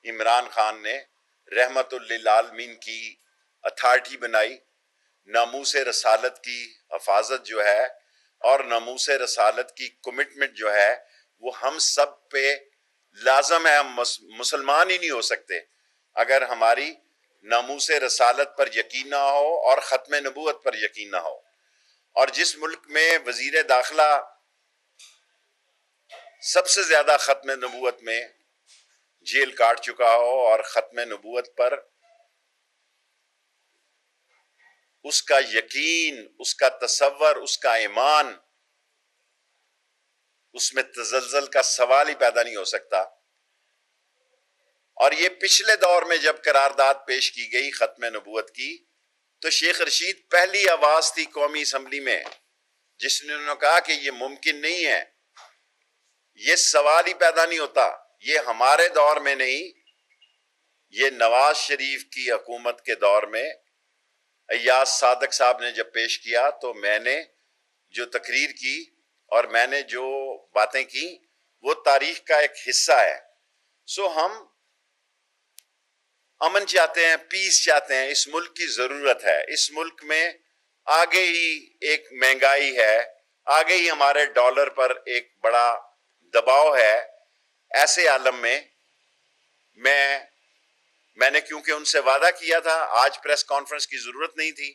عمران خان نے رحمت للعالمین کی اتھارٹی بنائی. ناموس رسالت کی حفاظت جو ہے اور ناموس رسالت کی کمٹمنٹ جو ہے وہ ہم سب پہ لازم ہے. ہم مسلمان ہی نہیں ہو سکتے اگر ہماری ناموس رسالت پر یقین نہ ہو اور ختم نبوت پر یقین نہ ہو. اور جس ملک میں وزیر داخلہ سب سے زیادہ ختم نبوت میں جیل کاٹ چکا ہو اور ختم نبوت پر اس کا یقین، اس کا تصور، اس کا ایمان، اس میں تزلزل کا سوال ہی پیدا نہیں ہو سکتا. اور یہ پچھلے دور میں جب قرارداد پیش کی گئی ختم نبوت کی تو شیخ رشید پہلی آواز تھی قومی اسمبلی میں جس نے انہوں نے کہا کہ یہ ممکن نہیں ہے، یہ سوال ہی پیدا نہیں ہوتا. یہ ہمارے دور میں نہیں، یہ نواز شریف کی حکومت کے دور میں ایاز صادق صاحب نے جب پیش کیا تو میں نے جو تقریر کی اور میں نے جو باتیں کی وہ تاریخ کا ایک حصہ ہے. سو ہم امن چاہتے ہیں، پیس چاہتے ہیں. اس ملک کی ضرورت ہے. اس ملک میں آگے ہی ایک مہنگائی ہے، آگے ہی ہمارے ڈالر پر ایک بڑا دباؤ ہے. ایسے عالم میں میں نے کیونکہ ان سے وعدہ کیا تھا، آج پریس کانفرنس کی ضرورت نہیں تھی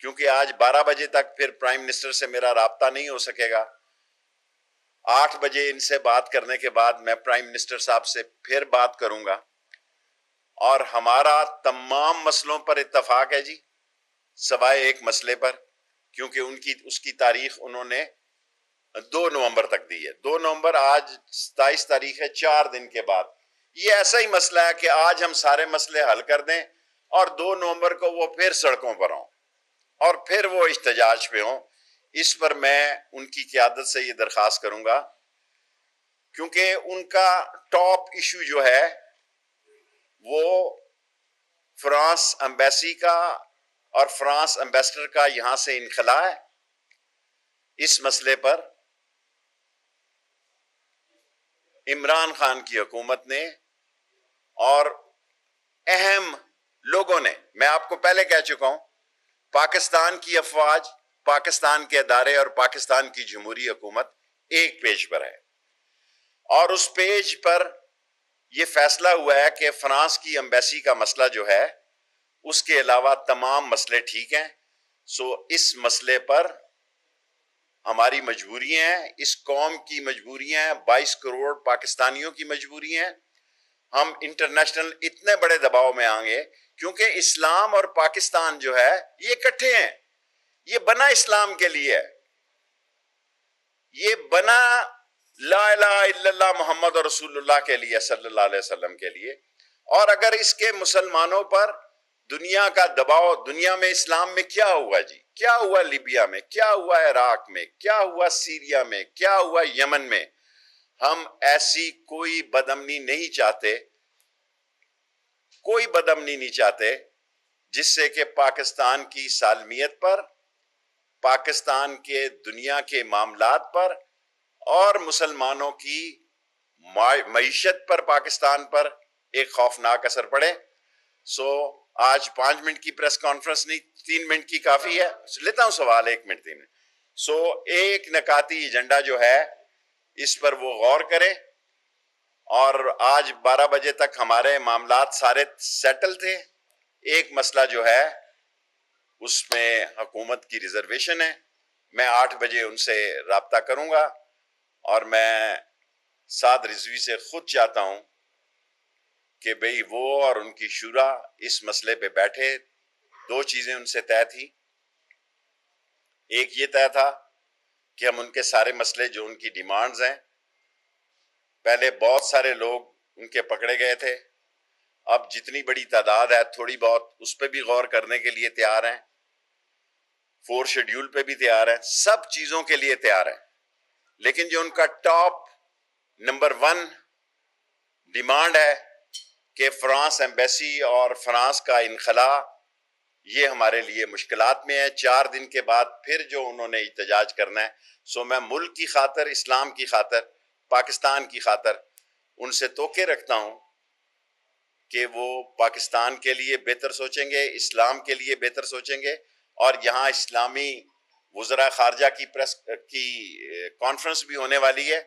کیونکہ آج 12 بجے تک پھر پرائم منسٹر سے میرا رابطہ نہیں ہو سکے گا. 8 بجے ان سے بات کرنے کے بعد میں پرائم منسٹر صاحب سے پھر بات کروں گا اور ہمارا تمام مسئلوں پر اتفاق ہے جی، سوائے ایک مسئلے پر، کیونکہ اس کی تاریخ انہوں نے 2 نومبر تک دی ہے. 2 نومبر، آج 27 تاریخ ہے، 4 دن کے بعد. یہ ایسا ہی مسئلہ ہے کہ آج ہم سارے مسئلے حل کر دیں اور 2 نومبر کو وہ پھر سڑکوں پر ہوں اور پھر وہ احتجاج پہ ہوں. اس پر میں ان کی قیادت سے یہ درخواست کروں گا کیونکہ ان کا ٹاپ ایشو جو ہے وہ فرانس ایمبیسی کا اور فرانس ایمبیسڈر کا یہاں سے انخلا ہے. اس مسئلے پر عمران خان کی حکومت نے اور اہم لوگوں نے، میں آپ کو پہلے کہہ چکا ہوں، پاکستان کی افواج، پاکستان کے ادارے اور پاکستان کی جمہوری حکومت ایک پیج پر ہے اور اس پیج پر یہ فیصلہ ہوا ہے کہ فرانس کی ایمبیسی کا مسئلہ جو ہے اس کے علاوہ تمام مسئلے ٹھیک ہیں. سو اس مسئلے پر ہماری مجبوریاں ہیں، اس قوم کی مجبوریاں ہیں، 22 کروڑ پاکستانیوں کی مجبوریاں ہیں. ہم انٹرنیشنل اتنے بڑے دباؤ میں آئیں گے کیونکہ اسلام اور پاکستان جو ہے یہ اکٹھے ہیں. یہ بنا اسلام کے لیے ہے، یہ بنا لا الہ الا اللہ محمد رسول اللہ کے لیے، صلی اللہ علیہ وسلم کے لیے. اور اگر اس کے مسلمانوں پر دنیا کا دباؤ، دنیا میں اسلام میں کیا ہوا جی؟ کیا ہوا لیبیا میں؟ کیا ہوا عراق میں؟ کیا ہوا سیریا میں؟ کیا ہوا یمن میں؟ ہم ایسی کوئی بدامنی نہیں چاہتے، کوئی بدامنی نہیں چاہتے جس سے کہ پاکستان کی سالمیت پر، پاکستان کے دنیا کے معاملات پر اور مسلمانوں کی معیشت پر، پاکستان پر ایک خوفناک اثر پڑے. سو آج 5 منٹ کی پریس کانفرنس نہیں، 3 منٹ کی کافی ہے. لیتا ہوں سوال 1 منٹ 3 منٹ. سو ایک نکاتی ایجنڈا جو ہے اس پر وہ غور کرے اور آج 12 بجے تک ہمارے معاملات سارے سیٹل تھے. ایک مسئلہ جو ہے اس میں حکومت کی ریزرویشن ہے. میں 8 بجے ان سے رابطہ کروں گا اور میں سعد رضوی سے خود چاہتا ہوں کہ بھئی وہ اور ان کی شورا اس مسئلے پہ بیٹھے. 2 چیزیں ان سے طے تھی. ایک یہ طے تھا کہ ہم ان کے سارے مسئلے جو ان کی ڈیمانڈز ہیں، پہلے بہت سارے لوگ ان کے پکڑے گئے تھے، اب جتنی بڑی تعداد ہے تھوڑی بہت اس پہ بھی غور کرنے کے لیے تیار ہیں، 4 شیڈیول پہ بھی تیار ہیں، سب چیزوں کے لیے تیار ہیں. لیکن جو ان کا ٹاپ نمبر 1 ڈیمانڈ ہے کہ فرانس ایمبیسی اور فرانس کا انخلا، یہ ہمارے لیے مشکلات میں ہے. 4 دن کے بعد پھر جو انہوں نے احتجاج کرنا ہے. سو میں ملک کی خاطر، اسلام کی خاطر، پاکستان کی خاطر ان سے توقع رکھتا ہوں کہ وہ پاکستان کے لیے بہتر سوچیں گے، اسلام کے لیے بہتر سوچیں گے، اور یہاں اسلامی وزراء خارجہ کی کانفرنس بھی ہونے والی ہے.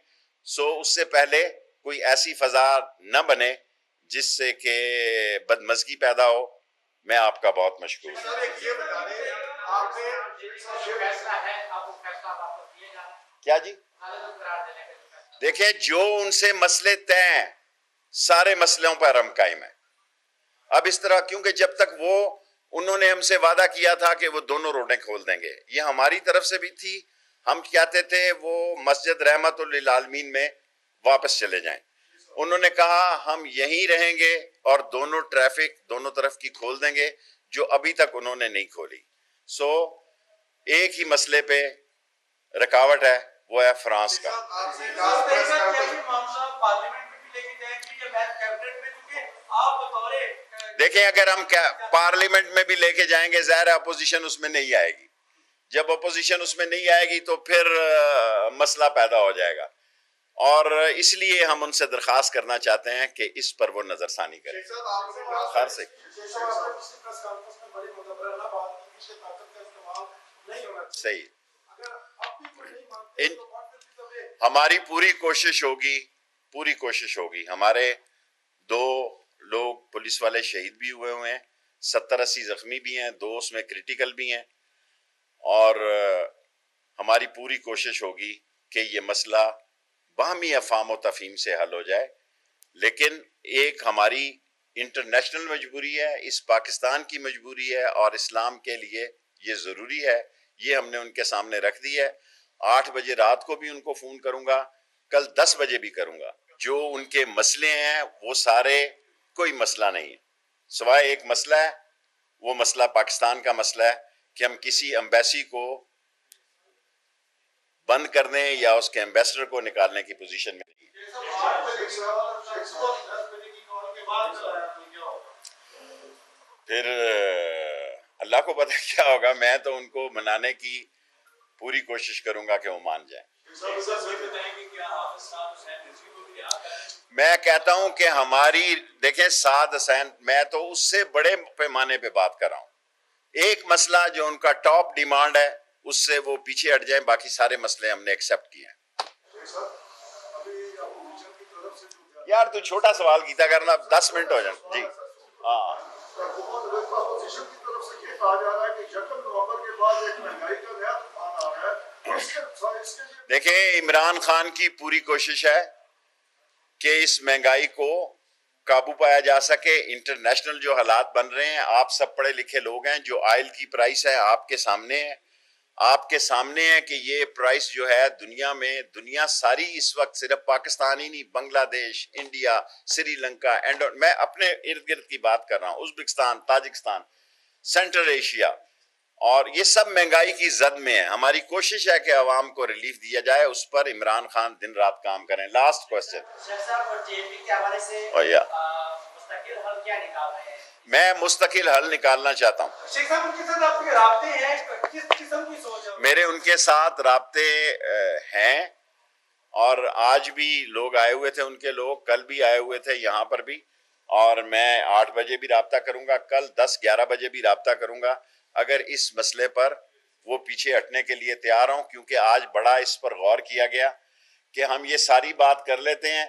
سو اس سے پہلے کوئی ایسی فضا نہ بنے جس سے کہ بدمزگی پیدا ہو. میں آپ کا بہت مشکور ہوں. کیا جی؟ دیکھیں جو ان سے مسئلے طے ہیں سارے مسئلوں پر ہم قائم ہیں. اب اس طرح کیونکہ جب تک انہوں نے ہم سے وعدہ کیا تھا کہ وہ دونوں روڈیں کھول دیں گے، یہ ہماری طرف سے بھی تھی. ہم کہتے تھے وہ مسجد رحمت للعالمین میں واپس چلے جائیں. انہوں نے کہا ہم یہیں رہیں گے اور دونوں ٹریفک دونوں طرف کی کھول دیں گے، جو ابھی تک انہوں نے نہیں کھولی. سو ایک ہی مسئلے پہ رکاوٹ ہے، وہ ہے فرانس کا. دیکھیں اگر ہم پارلیمنٹ میں بھی لے کے جائیں گے، ظاہر ہے اپوزیشن اس میں نہیں آئے گی. جب اپوزیشن اس میں نہیں آئے گی تو پھر مسئلہ پیدا ہو جائے گا، اور اس لیے ہم ان سے درخواست کرنا چاہتے ہیں کہ اس پر وہ نظر ثانی کریں. خیر سے صحیح. ہماری پوری کوشش ہوگی. ہمارے 2 لوگ پولیس والے شہید بھی ہوئے ہیں، 70-80 زخمی بھی ہیں، 2 اس میں کریٹیکل بھی ہیں، اور ہماری پوری کوشش ہوگی کہ یہ مسئلہ باہمی افہام و تفہیم سے حل ہو جائے. لیکن ایک ہماری انٹرنیشنل مجبوری ہے، اس پاکستان کی مجبوری ہے، اور اسلام کے لیے یہ ضروری ہے. یہ ہم نے ان کے سامنے رکھ دی ہے. 8 بجے رات کو بھی ان کو فون کروں گا، کل 10 بجے بھی کروں گا. جو ان کے مسئلے ہیں وہ سارے کوئی مسئلہ نہیں ہے، سوائے ایک مسئلہ ہے، وہ مسئلہ پاکستان کا مسئلہ ہے کہ ہم کسی ایمبیسی کو بند کر دیں یا اس کے ایمبیسڈر کو نکالنے کی پوزیشن میں نہیں. پھر اللہ کو پتہ کیا ہوگا. میں تو ان کو منانے کی پوری کوشش کروں گا کہ وہ مان جائیں. میں کہتا ہوں کہ ہماری دیکھیں سعد حسین، میں تو اس سے بڑے پیمانے پہ بات کر رہا ہوں. ایک مسئلہ جو ان کا ٹاپ ڈیمانڈ ہے اس سے وہ پیچھے ہٹ جائیں، باقی سارے مسئلے ہم نے ایکسیپٹ کیے ہیں. یار تو چھوٹا سوال کیتا کرنا، 10 منٹ ہو جائیں. جی ہاں. دیکھیں عمران خان کی پوری کوشش ہے کہ اس مہنگائی کو قابو پایا جا سکے. انٹرنیشنل جو حالات بن رہے ہیں، آپ سب پڑھے لکھے لوگ ہیں، جو آئل کی پرائس ہے آپ کے سامنے ہے. آپ کے سامنے ہے کہ یہ پرائس جو ہے دنیا ساری اس وقت صرف پاکستان ہی نہیں، بنگلہ دیش، انڈیا، سری لنکا، میں اپنے ارد گرد کی بات کر رہا ہوں، ازبکستان، تاجکستان، سینٹرل ایشیا، اور یہ سب مہنگائی کی زد میں ہے. ہماری کوشش ہے کہ عوام کو ریلیف دیا جائے، اس پر عمران خان دن رات کام کریں. Last question. میں مستقل حل نکالنا چاہتا ہوں. میرے ان کے ساتھ رابطے ہیں، اور آج بھی لوگ آئے ہوئے تھے، ان کے لوگ کل بھی آئے ہوئے تھے یہاں پر بھی، اور میں 8 بجے بھی رابطہ کروں گا، کل 10-11 بجے بھی رابطہ کروں گا اگر اس مسئلے پر وہ پیچھے ہٹنے کے لیے تیار ہوں. کیونکہ آج بڑا اس پر غور کیا گیا کہ ہم یہ ساری بات کر لیتے ہیں،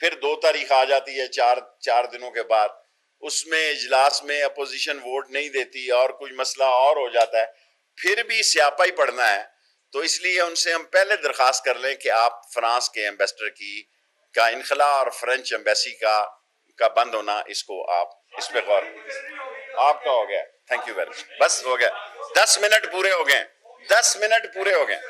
پھر 2 تاریخ آ جاتی ہے 4 دنوں کے بعد، اس میں اجلاس میں اپوزیشن ووٹ نہیں دیتی اور کچھ مسئلہ اور ہو جاتا ہے، پھر بھی سیاپا ہی پڑھنا ہے. تو اس لیے ان سے ہم پہلے درخواست کر لیں کہ آپ فرانس کے ایمبیسڈر کا انخلا اور فرینچ ایمبیسی کا بند ہونا، اس کو آپ اس پہ غور. آپ کا ہو گیا. Thank you very much. بس ہو گیا، 10 منٹ پورے ہو گئے.